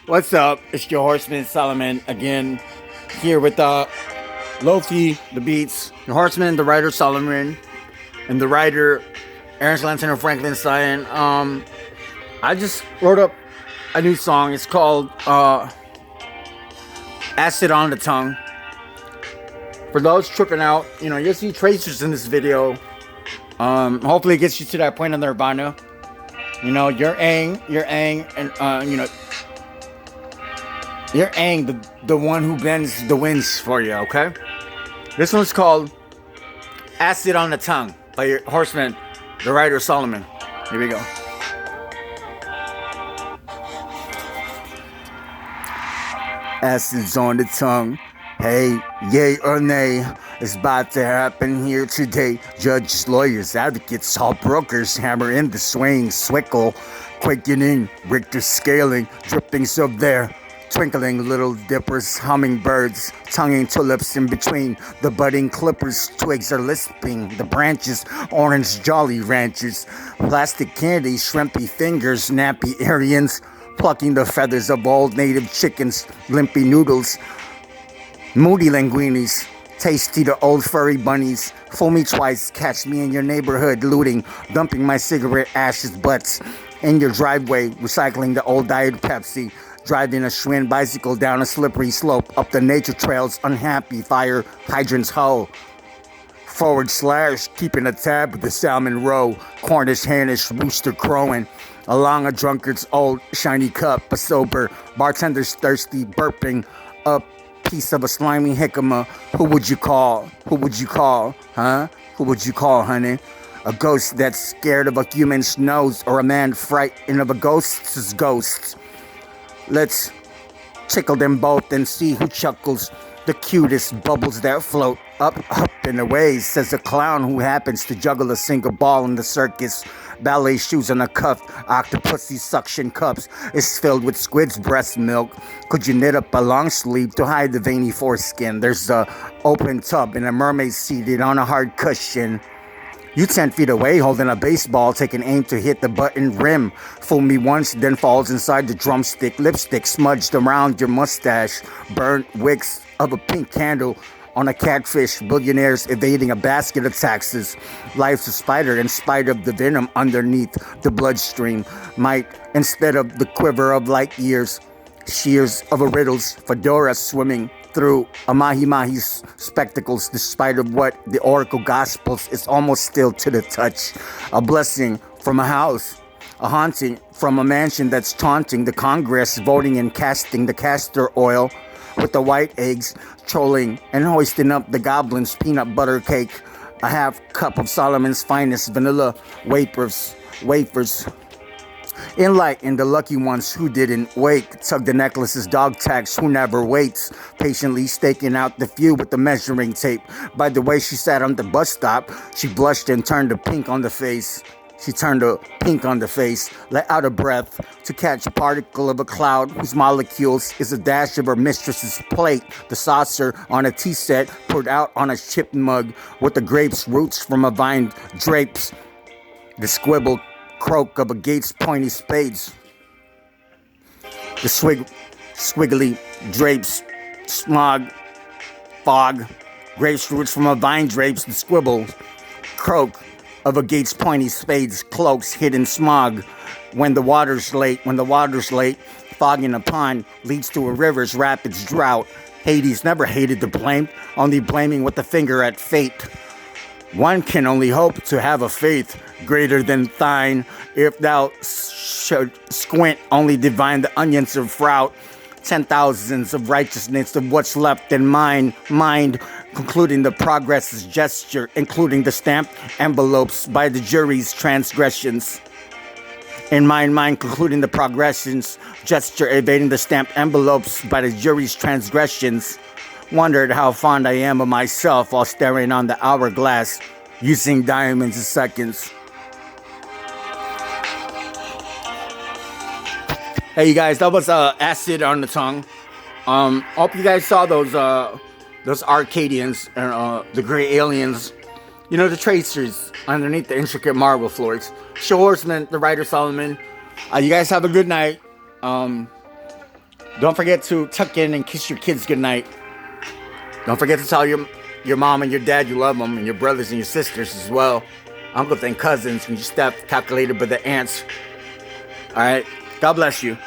What's up? It's your horseman Solomon again, here with Lofi, the beats, your horseman, the writer Solomon, and the writer Aaron Slanton and Franklin Stein. I just wrote up a new song. It's called "Acid on the Tongue." For those tripping out, you'll see tracers in this video. Hopefully, it gets you to that point of nirvana. You're Aang, and you're Aang, the one who bends the winds for you, okay? This one's called Acid on the Tongue by your horseman, the writer Solomon. Here we go. Acid's on the tongue. Hey, yay or nay, it's about to happen here today. Judges, lawyers, advocates, all brokers hammer in the swaying swickle, quakening, Richter scaling, drippings of their twinkling little dippers, hummingbirds, tonguing tulips in between the budding clippers. Twigs are lisping, the branches, orange jolly ranchers, plastic candy, shrimpy fingers, nappy Aryans, plucking the feathers of old native chickens, limpy noodles, moody linguinis, tasty to old furry bunnies. Fool me twice, catch me in your neighborhood looting, dumping my cigarette ashes butts in your driveway, recycling the old diet Pepsi, driving a Schwinn bicycle down a slippery slope up the nature trails, unhappy fire hydrants hoe. Forward slash, keeping a tab with the salmon row, Cornish Hanish rooster crowing, along a drunkard's old shiny cup, a sober bartender's thirsty burping up piece of a slimy jicama. Who would you call? Who would you call? Huh? Who would you call, honey? A ghost that's scared of a human's nose, or a man frightened of a ghost's ghosts. Let's tickle them both and see who chuckles the cutest. Bubbles that float up and away, says a clown who happens to juggle a single ball in the circus. Ballet shoes on a cuff, octopusy suction cups is filled with squid's breast milk. Could you knit up a long sleeve to hide the veiny foreskin? There's a open tub and a mermaid seated on a hard cushion. You 10 feet away holding a baseball, taking aim to hit the button rim. Fool me once, then falls inside the drumstick. Lipstick smudged around your mustache. Burnt wicks of a pink candle on a catfish. Billionaires evading a basket of taxes. Life's a spider in spite of the venom underneath the bloodstream. Might, instead of the quiver of light years, shears of a riddles, fedora swimming through a mahi-mahi's spectacles, despite of what the oracle gospels is almost still to the touch. A blessing from a house, a haunting from a mansion that's taunting the Congress, voting and casting the castor oil with the white eggs, trolling and hoisting up the goblin's peanut butter cake. A half cup of Solomon's finest vanilla wafers. Enlighten the lucky ones who didn't wake. Tug the necklace's dog tags who never waits. Patiently staking out the few with the measuring tape. By the way she sat on the bus stop, she blushed and turned to pink on the face. Let out a breath to catch a particle of a cloud whose molecules is a dash of her mistress's plate. The saucer on a tea set poured out on a chipped mug with the grapes roots from a vine drapes. The squibble croak of a gate's pointy spades. The squiggly drapes, smog, fog, grapes roots from a vine drapes. The squibble croak of a gate's pointy spades, cloaks hidden smog. When the water's late, fog in a pond leads to a river's rapids drought. Hades never hated the blamed, only blaming with the finger at fate. One can only hope to have a faith greater than thine, if thou should squint, only divine the onions of frout. 10,000s of righteousness of what's left in mind, concluding the progress's gesture, including the stamped envelopes by the jury's transgressions. In mind, concluding the progressions, gesture evading the stamped envelopes by the jury's transgressions. Wondered how fond I am of myself while staring on the hourglass, using diamonds as seconds. Hey you guys, that was Acid on the Tongue. Hope you guys saw those Arcadians and the gray aliens. The tracers underneath the intricate marble floors. Show Horseman, the writer Solomon. You guys have a good night. Don't forget to tuck in and kiss your kids goodnight. Don't forget to tell your mom and your dad you love them, and your brothers and your sisters as well. Uncles and cousins, and your stuff calculated by the aunts. All right. God bless you.